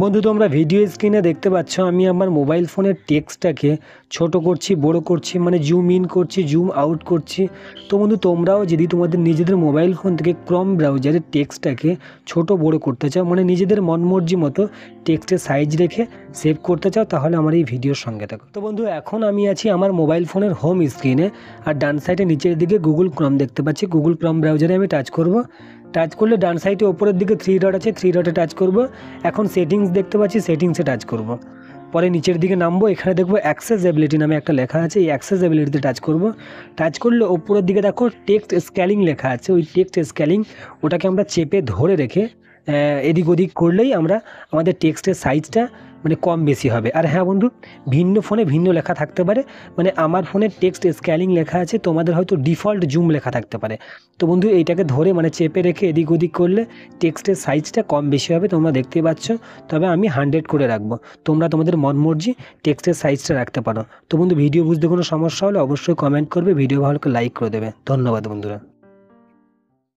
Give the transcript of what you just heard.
বন্ধু তোমরা ভিডিও স্ক্রিনে দেখতে পাচ্ছ আমি আমার মোবাইল ফোনের টেক্সটটাকে ছোট করছি বড় করছি, মানে জুম ইন করছি জুম আউট করছি। তো বন্ধু তোমরাও যদি তোমাদের নিজেদের মোবাইল ফোন থেকে ক্রোম ব্রাউজারে টেক্সটটাকে ছোট বড় করতে চাও, মানে নিজেদের মনমর্জি মতো টেক্সটের সাইজ রেখে সেভ করতে চাও, তাহলে আমার এই ভিডিওর সঙ্গে থাকো। তো বন্ধু এখন আমি আছি আমার মোবাইল ফোনের হোম স্ক্রিনে, আর ডান সাইডে নিচের দিকে গুগল ক্রোম দেখতে পাচ্ছি। গুগল ক্রোম ব্রাউজারে আমি টাচ করব। টাচ করলে ডান সাইডে ওপরের দিকে 3 ডট আছে, 3 ডটে টাচ করব। এখন সেটিংস দেখতে পাচ্ছি, সেটিংসে টাচ করব। পরে নিচের দিকে নামবো, এখানে দেখবো অ্যাক্সেসিবিলিটি নামে একটা লেখা আছে, এই অ্যাক্সেসিবিলিটিতে টাচ করব। টাচ করলে ওপরের দিকে দেখো টেক্সট স্কেলিং লেখা আছে, ওই টেক্সট স্কেলিং ওটাকে আমরা চেপে ধরে রেখে এদিক ওদিক করলেই আমরা আমাদের টেক্সটের সাইজটা মানে কম বেশি হবে। আর হ্যাঁ বন্ধু, ভিন্ন ফোনে ভিন্ন লেখা থাকতে পারে, মানে আমার ফোনে টেক্সট স্কেলিং লেখা আছে, তোমাদের হয়তো ডিফল্ট জুম লেখা থাকতে পারে। তো বন্ধু এইটাকে ধরে মানে চেপে রেখে এদিক ওদিক করলে টেক্সটের সাইজটা কম বেশি হবে, তোমরা দেখতেই পাচ্ছ। তবে আমি 100 করে রাখবো, তোমরা তোমাদের মনমর্জি টেক্সটের সাইজটা রাখতে পারো। তো বন্ধু ভিডিও বুঝতে কোনো সমস্যা হলে অবশ্যই কমেন্ট করবে, ভিডিও ভালো করে লাইক করে দেবে। ধন্যবাদ বন্ধুরা।